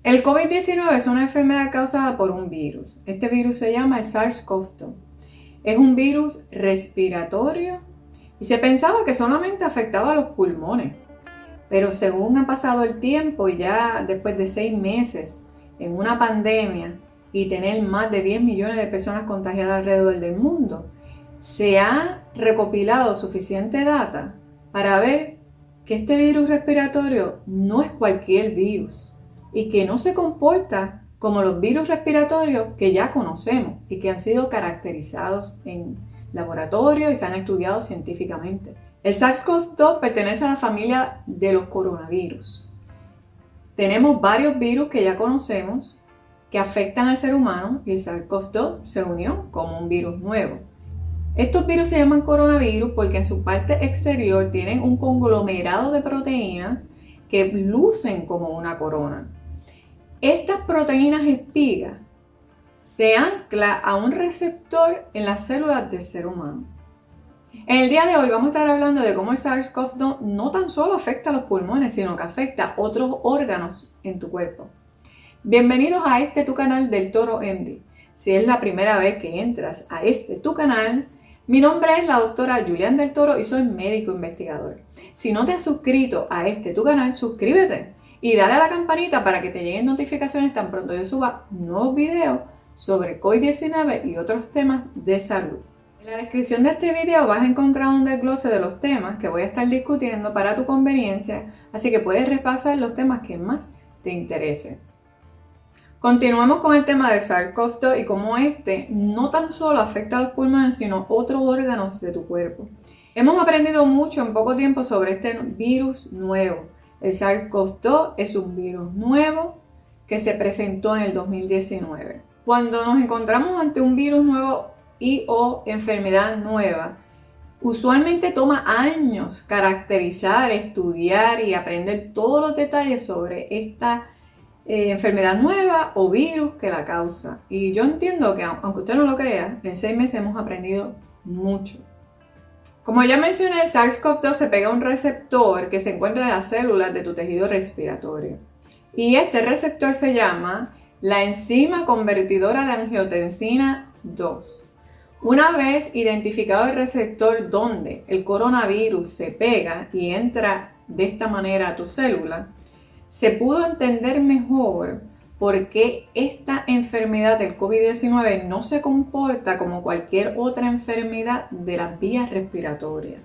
El COVID-19 es una enfermedad causada por un virus. Este virus se llama el SARS-CoV-2. Es un virus respiratorio y se pensaba que solamente afectaba a los pulmones. Pero según ha pasado el tiempo, ya después de 6 meses en una pandemia y tener más de 10 millones de personas contagiadas alrededor del mundo, se ha recopilado suficiente data para ver que este virus respiratorio no es cualquier virus y que no se comporta como los virus respiratorios que ya conocemos y que han sido caracterizados en laboratorio y se han estudiado científicamente. El SARS-CoV-2 pertenece a la familia de los coronavirus. Tenemos varios virus que ya conocemos que afectan al ser humano y el SARS-CoV-2 se unió como un virus nuevo. Estos virus se llaman coronavirus porque en su parte exterior tienen un conglomerado de proteínas que lucen como una corona. Estas proteínas espigas se anclan a un receptor en las células del ser humano. En el día de hoy vamos a estar hablando de cómo el SARS-CoV-2 no tan solo afecta a los pulmones, sino que afecta a otros órganos en tu cuerpo. Bienvenidos a tu canal del Toro MD. Si es la primera vez que entras a tu canal, mi nombre es la doctora Julián del Toro y soy médico investigador. Si no te has suscrito a tu canal, suscríbete y dale a la campanita para que te lleguen notificaciones tan pronto yo suba nuevos videos sobre COVID-19 y otros temas de salud. En la descripción de este video vas a encontrar un desglose de los temas que voy a estar discutiendo para tu conveniencia, así que puedes repasar los temas que más te interesen. Continuamos con el tema del SARS-CoV-2 y cómo no tan solo afecta a los pulmones, sino otros órganos de tu cuerpo. Hemos aprendido mucho en poco tiempo sobre este virus nuevo. El SARS-CoV-2 es un virus nuevo que se presentó en el 2019. Cuando nos encontramos ante un virus nuevo o enfermedad nueva, usualmente toma años caracterizar, estudiar y aprender todos los detalles sobre esta enfermedad nueva o virus que la causa. Y yo entiendo que, aunque usted no lo crea, en 6 meses hemos aprendido mucho. Como ya mencioné, el SARS-CoV-2 se pega a un receptor que se encuentra en las células de tu tejido respiratorio. Y este receptor se llama la enzima convertidora de angiotensina 2. Una vez identificado el receptor donde el coronavirus se pega y entra de esta manera a tu célula, se pudo entender mejor por qué esta enfermedad del COVID-19 no se comporta como cualquier otra enfermedad de las vías respiratorias.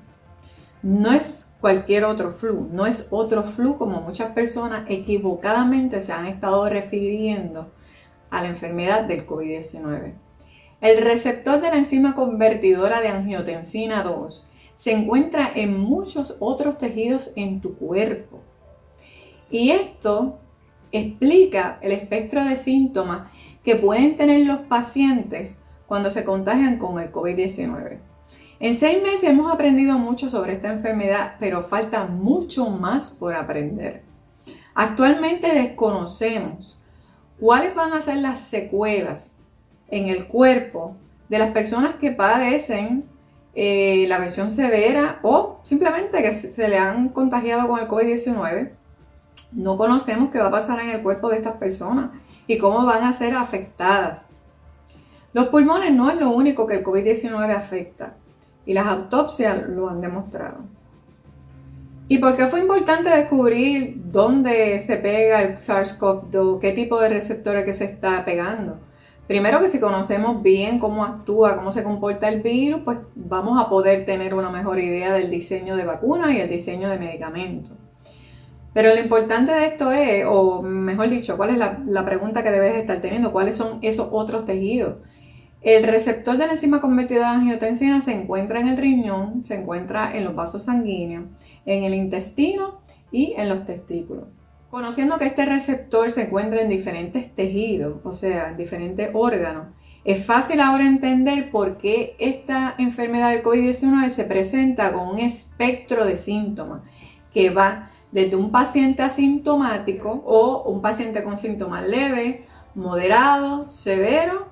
No es cualquier otro flu, no es otro flu como muchas personas equivocadamente se han estado refiriendo a la enfermedad del COVID-19. El receptor de la enzima convertidora de angiotensina 2 se encuentra en muchos otros tejidos en tu cuerpo. Y esto explica el espectro de síntomas que pueden tener los pacientes cuando se contagian con el COVID-19. En 6 meses hemos aprendido mucho sobre esta enfermedad, pero falta mucho más por aprender. Actualmente desconocemos cuáles van a ser las secuelas en el cuerpo de las personas que padecen la versión severa o simplemente que se le han contagiado con el COVID-19. No conocemos qué va a pasar en el cuerpo de estas personas y cómo van a ser afectadas. Los pulmones no es lo único que el COVID-19 afecta y las autopsias lo han demostrado. ¿Y por qué fue importante descubrir dónde se pega el SARS-CoV-2? ¿Qué tipo de receptores que se está pegando? Primero que si conocemos bien cómo actúa, cómo se comporta el virus, pues vamos a poder tener una mejor idea del diseño de vacunas y el diseño de medicamentos. Pero lo importante de esto es, o mejor dicho, ¿cuál es la pregunta que debes estar teniendo? ¿Cuáles son esos otros tejidos? El receptor de la enzima convertidora de angiotensina se encuentra en el riñón, se encuentra en los vasos sanguíneos, en el intestino y en los testículos. Conociendo que este receptor se encuentra en diferentes tejidos, o sea, en diferentes órganos, es fácil ahora entender por qué esta enfermedad del COVID-19 se presenta con un espectro de síntomas que va desde un paciente asintomático o un paciente con síntomas leves, moderados, severos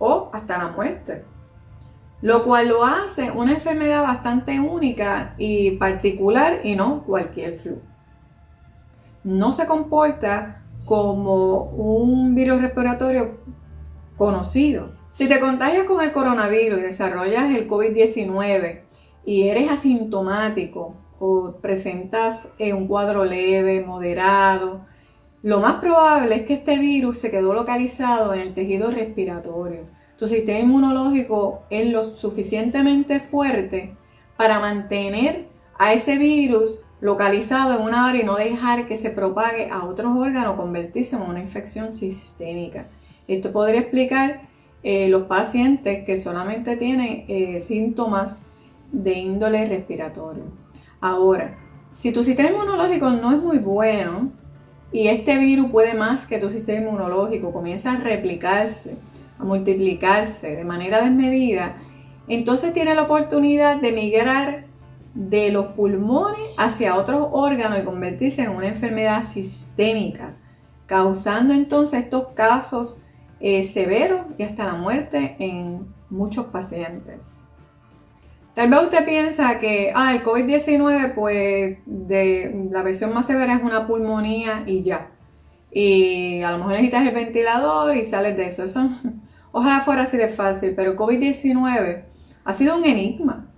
o hasta la muerte. Lo cual lo hace una enfermedad bastante única y particular y no cualquier flu. No se comporta como un virus respiratorio conocido. Si te contagias con el coronavirus y desarrollas el COVID-19 y eres asintomático o presentas un cuadro leve, moderado, lo más probable es que este virus se quedó localizado en el tejido respiratorio. Tu sistema inmunológico es lo suficientemente fuerte para mantener a ese virus localizado en una área y no dejar que se propague a otros órganos, convertirse en una infección sistémica. Esto podría explicar los pacientes que solamente tienen síntomas de índole respiratorio. Ahora, si tu sistema inmunológico no es muy bueno y este virus puede más que tu sistema inmunológico, comienza a replicarse, a multiplicarse de manera desmedida, entonces tiene la oportunidad de migrar de los pulmones hacia otros órganos y convertirse en una enfermedad sistémica, causando entonces estos casos severos y hasta la muerte en muchos pacientes. Tal vez usted piensa que el COVID-19 pues de la versión más severa es una pulmonía y ya. Y a lo mejor necesitas el ventilador y sales de eso. Ojalá fuera así de fácil, pero el COVID-19 ha sido un enigma.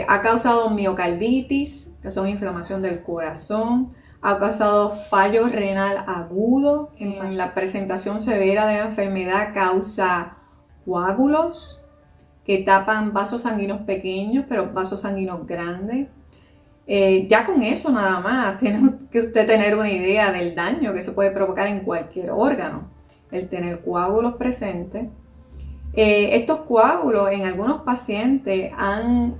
Ha causado miocarditis, que son inflamación del corazón, ha causado fallo renal agudo, en la presentación severa de la enfermedad causa coágulos que tapan vasos sanguíneos pequeños, pero vasos sanguíneos grandes. Ya con eso nada más, tiene que usted tener una idea del daño que se puede provocar en cualquier órgano, el tener coágulos presentes. Estos coágulos en algunos pacientes han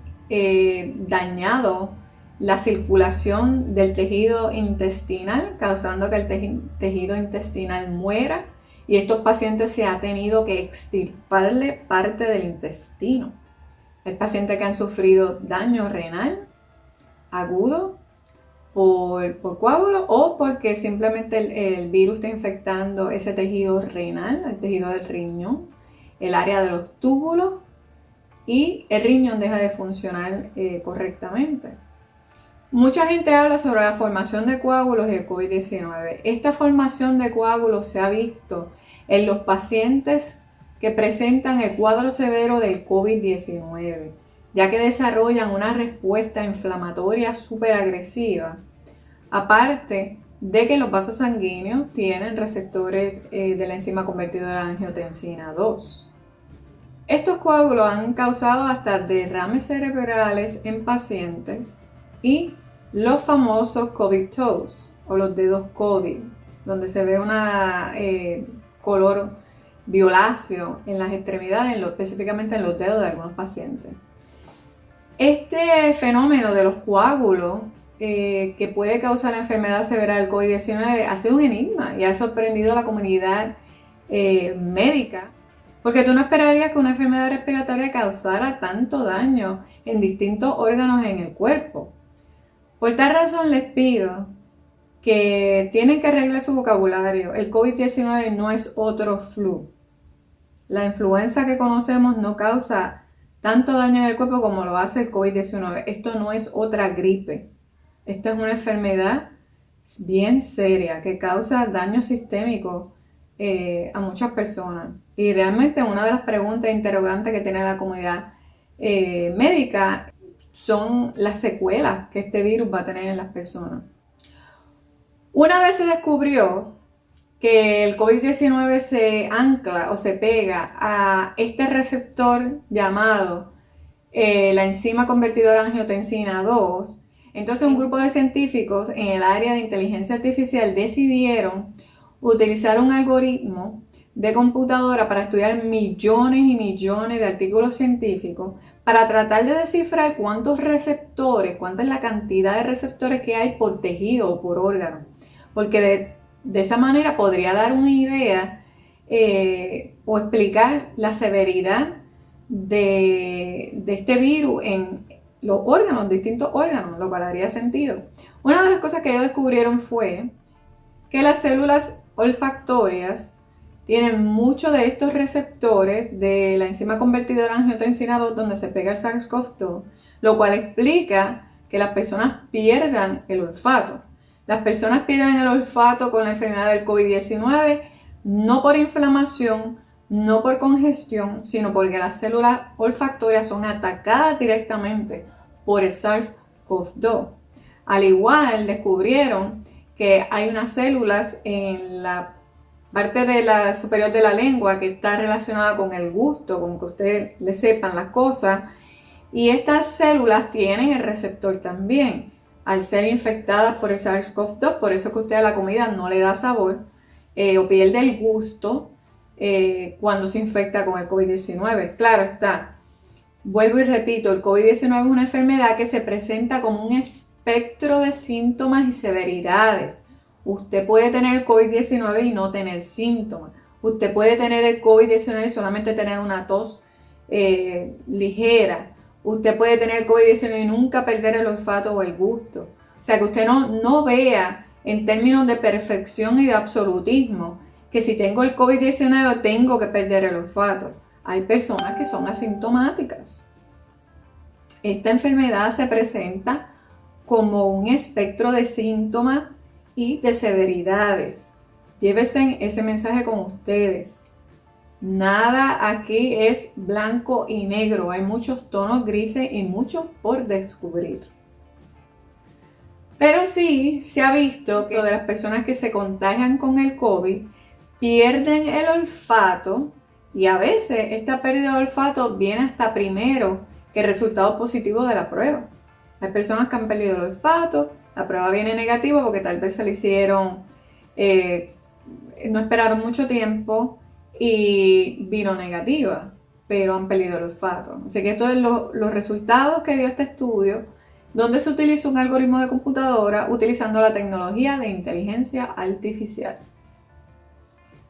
dañado la circulación del tejido intestinal, causando que el tejido intestinal muera, y estos pacientes se ha tenido que extirparle parte del intestino. Hay pacientes que han sufrido daño renal agudo por coágulos o porque simplemente el virus está infectando ese tejido renal, el tejido del riñón, el área de los túbulos, y el riñón deja de funcionar correctamente. Mucha gente habla sobre la formación de coágulos y el COVID-19. Esta formación de coágulos se ha visto en los pacientes que presentan el cuadro severo del COVID-19, ya que desarrollan una respuesta inflamatoria súper agresiva. Aparte de que los vasos sanguíneos tienen receptores de la enzima convertidora de angiotensina 2. Estos coágulos han causado hasta derrames cerebrales en pacientes y los famosos COVID toes o los dedos COVID, donde se ve una color violáceo en las extremidades, específicamente en los dedos de algunos pacientes. Este fenómeno de los coágulos que puede causar la enfermedad severa del COVID-19 ha sido un enigma y ha sorprendido a la comunidad médica, porque tú no esperarías que una enfermedad respiratoria causara tanto daño en distintos órganos en el cuerpo. Por tal razón les pido que tienen que arreglar su vocabulario. El COVID-19 no es otro flu. La influenza que conocemos no causa tanto daño en el cuerpo como lo hace el COVID-19. Esto no es otra gripe. Esta es una enfermedad bien seria que causa daño sistémico a muchas personas. Y realmente una de las preguntas interrogantes que tiene la comunidad médica son las secuelas que este virus va a tener en las personas. Una vez se descubrió que el COVID-19 se ancla o se pega a este receptor llamado la enzima convertidora angiotensina 2, entonces un grupo de científicos en el área de inteligencia artificial decidieron utilizar un algoritmo de computadora para estudiar millones y millones de artículos científicos para tratar de descifrar cuántos receptores, cuánta es la cantidad de receptores que hay por tejido o por órgano, porque de esa manera podría dar una idea o explicar la severidad de este virus en los órganos, distintos órganos, lo cual haría sentido. Una de las cosas que ellos descubrieron fue que las células olfactorias tienen muchos de estos receptores de la enzima convertidora angiotensina 2 donde se pega el SARS-CoV-2, lo cual explica que las personas pierdan el olfato. Las personas pierden el olfato con la enfermedad del COVID-19 no por inflamación, no por congestión, sino porque las células olfactorias son atacadas directamente por el SARS-CoV-2. Al igual, descubrieron que hay unas células en la parte de la superior de la lengua que está relacionada con el gusto, con que ustedes le sepan las cosas, y estas células tienen el receptor también. Al ser infectadas por el SARS-CoV-2, por eso que usted a la comida no le da sabor o pierde el gusto cuando se infecta con el COVID-19. Claro está, vuelvo y repito, el COVID-19 es una enfermedad que se presenta como un espectro de síntomas y severidades. Usted puede tener el COVID-19 y no tener síntomas. Usted puede tener el COVID-19 y solamente tener una tos ligera. Usted puede tener el COVID-19 y nunca perder el olfato o el gusto. O sea, que usted no vea en términos de perfección y de absolutismo que si tengo el COVID-19 tengo que perder el olfato. Hay personas que son asintomáticas. Esta enfermedad se presenta como un espectro de síntomas y de severidades. Llévense ese mensaje con ustedes. Nada aquí es blanco y negro. Hay muchos tonos grises y muchos por descubrir. Pero sí se ha visto que de las personas que se contagian con el COVID pierden el olfato y a veces esta pérdida de olfato viene hasta primero que el resultado positivo de la prueba. Hay personas que han perdido el olfato, la prueba viene negativa porque tal vez se le hicieron, no esperaron mucho tiempo y vino negativa, pero han perdido el olfato. Así que estos son los resultados que dio este estudio, donde se utiliza un algoritmo de computadora utilizando la tecnología de inteligencia artificial.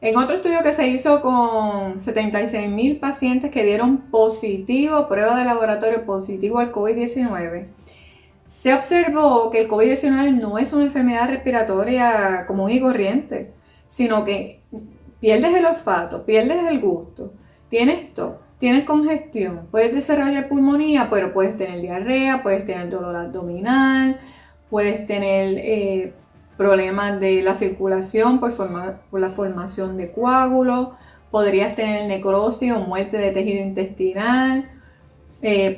En otro estudio que se hizo con 76,000 pacientes que dieron positivo, prueba de laboratorio positivo al COVID-19, se observó que el COVID-19 no es una enfermedad respiratoria común y corriente, sino que pierdes el olfato, pierdes el gusto, tienes tos, tienes congestión, puedes desarrollar pulmonía, pero puedes tener diarrea, puedes tener dolor abdominal, puedes tener problemas de la circulación por la formación de coágulos, podrías tener necrosis o muerte de tejido intestinal,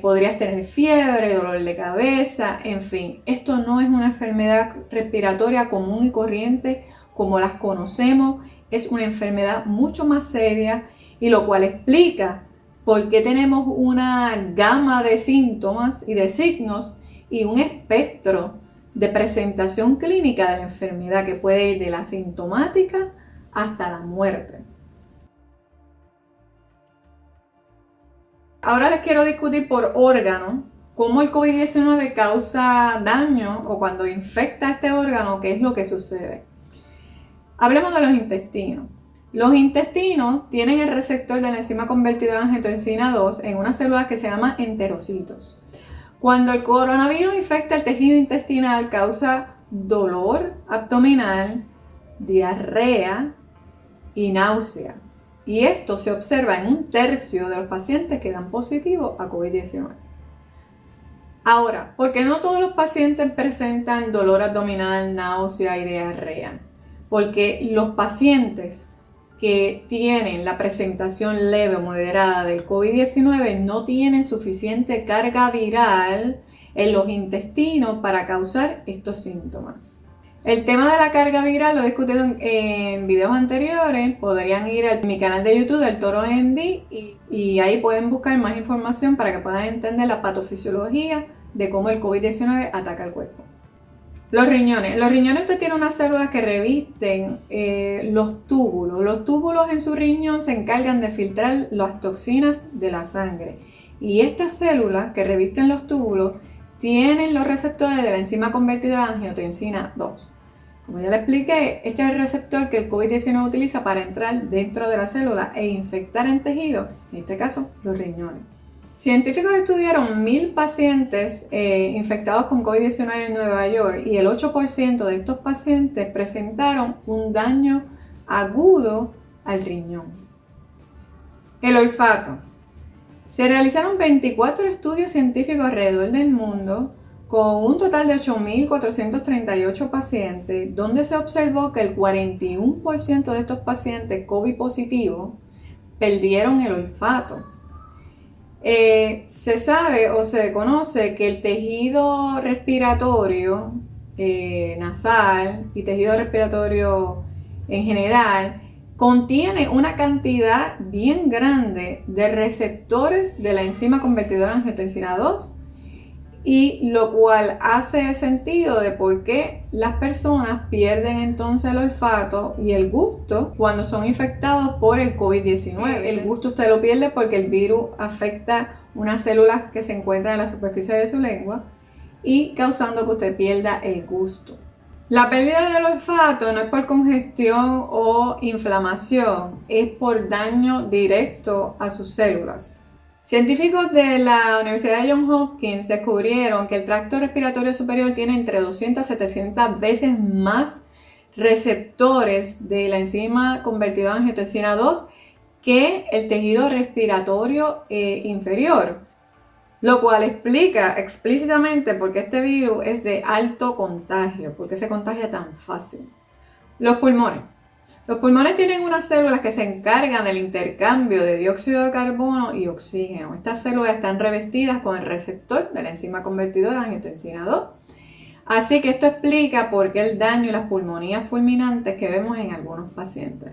podrías tener fiebre, dolor de cabeza, en fin. Esto no es una enfermedad respiratoria común y corriente como las conocemos, es una enfermedad mucho más seria y lo cual explica por qué tenemos una gama de síntomas y de signos y un espectro de presentación clínica de la enfermedad que puede ir de la sintomática hasta la muerte. Ahora les quiero discutir por órgano cómo el COVID-19 causa daño o cuando infecta este órgano, qué es lo que sucede. Hablemos de los intestinos. Los intestinos tienen el receptor de la enzima convertidora en angiotensina 2 en unas células que se llaman enterocitos. Cuando el coronavirus infecta el tejido intestinal, causa dolor abdominal, diarrea y náusea. Y esto se observa en 1/3 de los pacientes que dan positivo a COVID-19. Ahora, ¿por qué no todos los pacientes presentan dolor abdominal, náusea y diarrea? Porque los pacientes que tienen la presentación leve o moderada del COVID-19 no tienen suficiente carga viral en los intestinos para causar estos síntomas. El tema de la carga viral lo he discutido en videos anteriores. Podrían ir a mi canal de YouTube del Toro MD y ahí pueden buscar más información para que puedan entender la patofisiología de cómo el COVID-19 ataca el cuerpo. Los riñones. Los riñones usted tiene unas células que revisten los túbulos. Los túbulos en su riñón se encargan de filtrar las toxinas de la sangre. Y estas células que revisten los túbulos tienen los receptores de la enzima convertidora de angiotensina 2. Como ya le expliqué, este es el receptor que el COVID-19 utiliza para entrar dentro de la célula e infectar en tejido, en este caso los riñones. Científicos estudiaron 1,000 pacientes infectados con COVID-19 en Nueva York y el 8% de estos pacientes presentaron un daño agudo al riñón. El olfato. Se realizaron 24 estudios científicos alrededor del mundo con un total de 8.438 pacientes, donde se observó que el 41% de estos pacientes COVID positivos perdieron el olfato. Se sabe o se conoce que el tejido respiratorio nasal y tejido respiratorio en general contiene una cantidad bien grande de receptores de la enzima convertidora de angiotensina 2, y lo cual hace sentido de por qué las personas pierden entonces el olfato y el gusto cuando son infectados por el COVID-19. El gusto usted lo pierde porque el virus afecta unas células que se encuentran en la superficie de su lengua y causando que usted pierda el gusto. La pérdida del olfato no es por congestión o inflamación, es por daño directo a sus células. Científicos de la Universidad de Johns Hopkins descubrieron que el tracto respiratorio superior tiene entre 200 a 700 veces más receptores de la enzima convertidora de angiotensina 2 que el tejido respiratorio inferior, lo cual explica explícitamente por qué este virus es de alto contagio, por qué se contagia tan fácil. Los pulmones. Los pulmones tienen unas células que se encargan del intercambio de dióxido de carbono y oxígeno. Estas células están revestidas con el receptor de la enzima convertidora de angiotensina 2. Así que esto explica por qué el daño y las pulmonías fulminantes que vemos en algunos pacientes.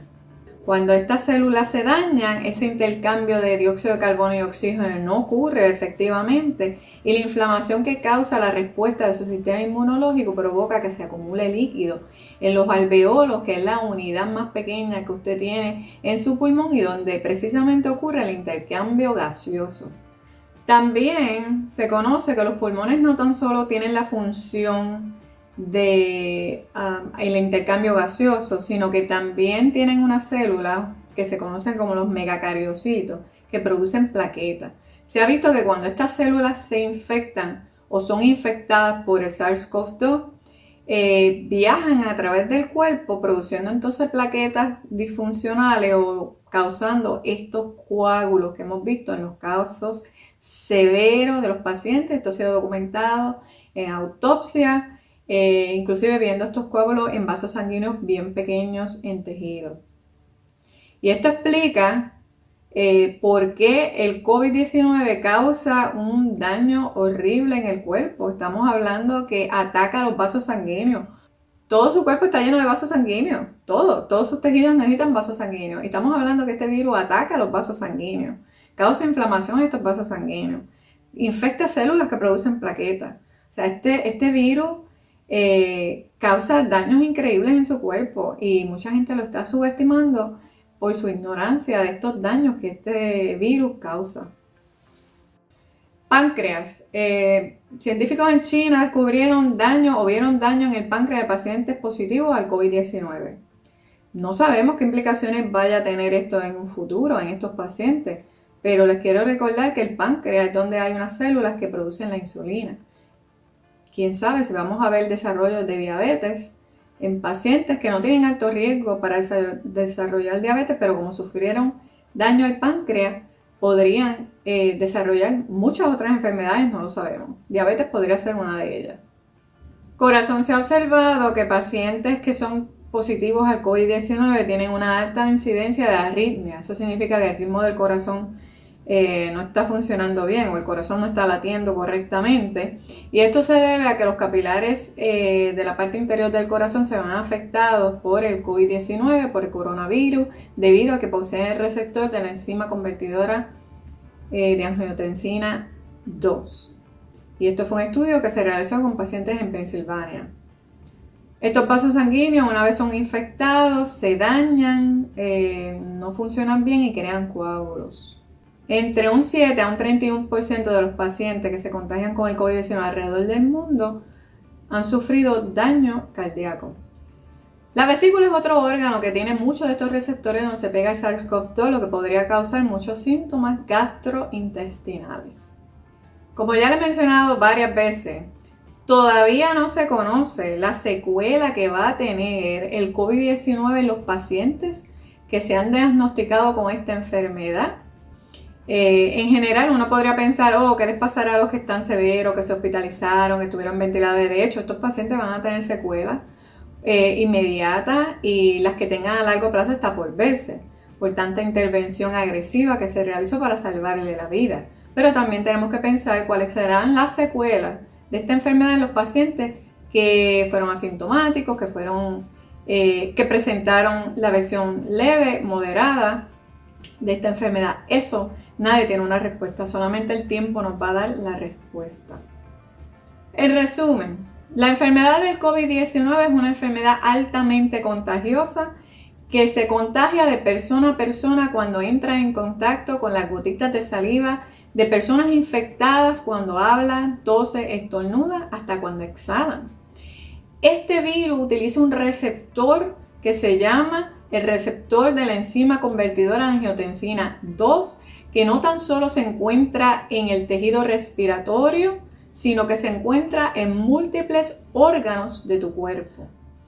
Cuando estas células se dañan, ese intercambio de dióxido de carbono y oxígeno no ocurre efectivamente y la inflamación que causa la respuesta de su sistema inmunológico provoca que se acumule líquido en los alveolos, que es la unidad más pequeña que usted tiene en su pulmón y donde precisamente ocurre el intercambio gaseoso. También se conoce que los pulmones no tan solo tienen la función de el intercambio gaseoso, sino que también tienen unas células que se conocen como los megacariocitos, que producen plaquetas. Se ha visto que cuando estas células se infectan o son infectadas por el SARS-CoV-2, viajan a través del cuerpo produciendo entonces plaquetas disfuncionales o causando estos coágulos que hemos visto en los casos severos de los pacientes. Esto ha sido documentado en autopsia, inclusive viendo estos coágulos en vasos sanguíneos bien pequeños en tejido. Y esto explica por qué el COVID-19 causa un daño horrible en el cuerpo. Estamos hablando que ataca los vasos sanguíneos. Todo su cuerpo está lleno de vasos sanguíneos. Todos sus tejidos necesitan vasos sanguíneos. Y estamos hablando que este virus ataca los vasos sanguíneos, causa inflamación en estos vasos sanguíneos, infecta células que producen plaquetas. O sea, este virus causa daños increíbles en su cuerpo y mucha gente lo está subestimando por su ignorancia de estos daños que este virus causa. Páncreas. Científicos en China descubrieron daño o vieron daño en el páncreas de pacientes positivos al COVID-19. No sabemos qué implicaciones vaya a tener esto en un futuro en estos pacientes, pero les quiero recordar que el páncreas es donde hay unas células que producen la insulina. Quién sabe si vamos a ver desarrollo de diabetes en pacientes que no tienen alto riesgo para desarrollar diabetes, pero como sufrieron daño al páncreas, podrían desarrollar muchas otras enfermedades, no lo sabemos. Diabetes podría ser una de ellas. Corazón. Se ha observado que pacientes que son positivos al COVID-19 tienen una alta incidencia de arritmia. Eso significa que el ritmo del corazón no está funcionando bien o el corazón no está latiendo correctamente, y esto se debe a que los capilares de la parte interior del corazón se van afectados por el COVID-19, por el coronavirus, debido a que poseen el receptor de la enzima convertidora de angiotensina 2. Y esto fue un estudio que se realizó con pacientes en Pensilvania. Estos vasos sanguíneos, una vez son infectados, se dañan, no funcionan bien y crean coágulos. Entre un 7 a un 31% de los pacientes que se contagian con el COVID-19 alrededor del mundo han sufrido daño cardíaco. La vesícula es otro órgano que tiene muchos de estos receptores donde se pega el SARS-CoV-2, lo que podría causar muchos síntomas gastrointestinales. Como ya le he mencionado varias veces, todavía no se conoce la secuela que va a tener el COVID-19 en los pacientes que se han diagnosticado con esta enfermedad. En general uno podría pensar, ¿qué les pasará a los que están severos, que se hospitalizaron, que estuvieron ventilados? De hecho, estos pacientes van a tener secuelas inmediatas y las que tengan a largo plazo está por verse, por tanta intervención agresiva que se realizó para salvarle la vida. Pero también tenemos que pensar cuáles serán las secuelas de esta enfermedad en los pacientes que fueron asintomáticos, que presentaron la versión leve, moderada de esta enfermedad. Eso nadie tiene una respuesta, solamente el tiempo nos va a dar la respuesta. En resumen, la enfermedad del COVID-19 es una enfermedad altamente contagiosa que se contagia de persona a persona cuando entra en contacto con las gotitas de saliva de personas infectadas cuando hablan, tosen, estornudan, hasta cuando exhalan. Este virus utiliza un receptor que se llama el receptor de la enzima convertidora de angiotensina 2, que no tan solo se encuentra en el tejido respiratorio, sino que se encuentra en múltiples órganos de tu cuerpo,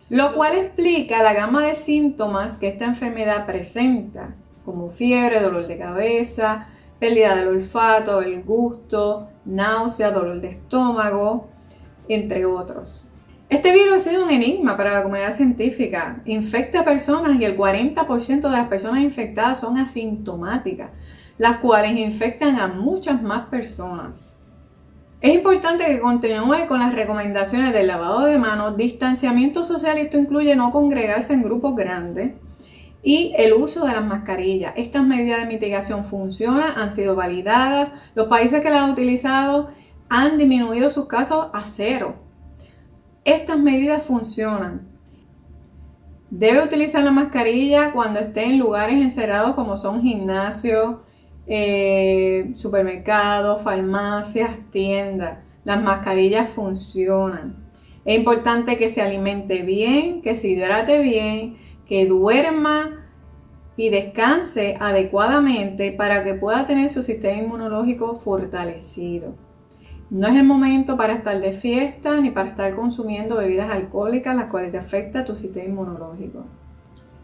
lo cual explica la gama de síntomas que esta enfermedad presenta, como fiebre, dolor de cabeza, pérdida del olfato, el gusto, náusea, dolor de estómago, entre otros. Este virus ha sido un enigma para la comunidad científica. Infecta a personas y el 40% de las personas infectadas son asintomáticas, las cuales infectan a muchas más personas. Es importante que continúe con las recomendaciones del lavado de manos, distanciamiento social, esto incluye no congregarse en grupos grandes, y el uso de las mascarillas. Estas medidas de mitigación funcionan, han sido validadas. Los países que las han utilizado han disminuido sus casos a 0. Estas medidas funcionan. Debe utilizar la mascarilla cuando esté en lugares encerrados como son gimnasios, supermercados, farmacias, tiendas. Las mascarillas funcionan. Es importante que se alimente bien, que se hidrate bien, que duerma y descanse adecuadamente para que pueda tener su sistema inmunológico fortalecido. No es el momento para estar de fiesta ni para estar consumiendo bebidas alcohólicas, las cuales te afectan tu sistema inmunológico.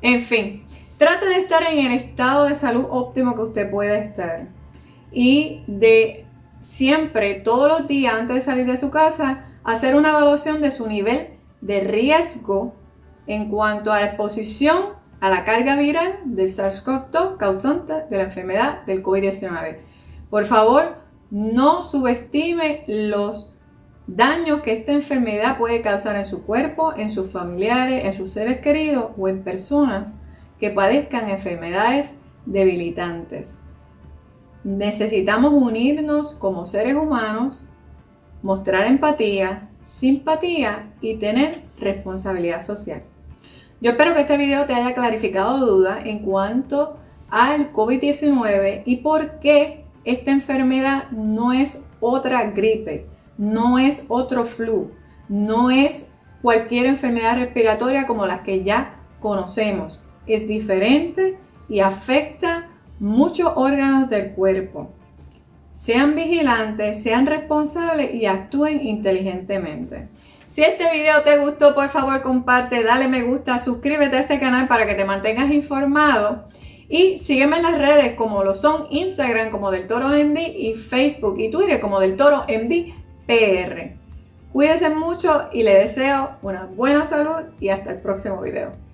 En fin, trate de estar en el estado de salud óptimo que usted pueda estar y de siempre, todos los días antes de salir de su casa, hacer una evaluación de su nivel de riesgo en cuanto a la exposición a la carga viral del SARS-CoV-2 causante de la enfermedad del COVID-19. Por favor, no subestime los daños que esta enfermedad puede causar en su cuerpo, en sus familiares, en sus seres queridos o en personas que padezcan enfermedades debilitantes. Necesitamos unirnos como seres humanos, mostrar empatía, simpatía y tener responsabilidad social. Yo espero que este video te haya clarificado dudas en cuanto al COVID-19 y por qué esta enfermedad no es otra gripe, no es otro flu, no es cualquier enfermedad respiratoria como las que ya conocemos. Es diferente y afecta muchos órganos del cuerpo. Sean vigilantes, sean responsables y actúen inteligentemente. Si este video te gustó, por favor comparte, dale me gusta, suscríbete a este canal para que te mantengas informado y sígueme en las redes como lo son Instagram como Del Toro MD y Facebook y Twitter como Del Toro MD PR. Cuídense mucho y les deseo una buena salud y hasta el próximo video.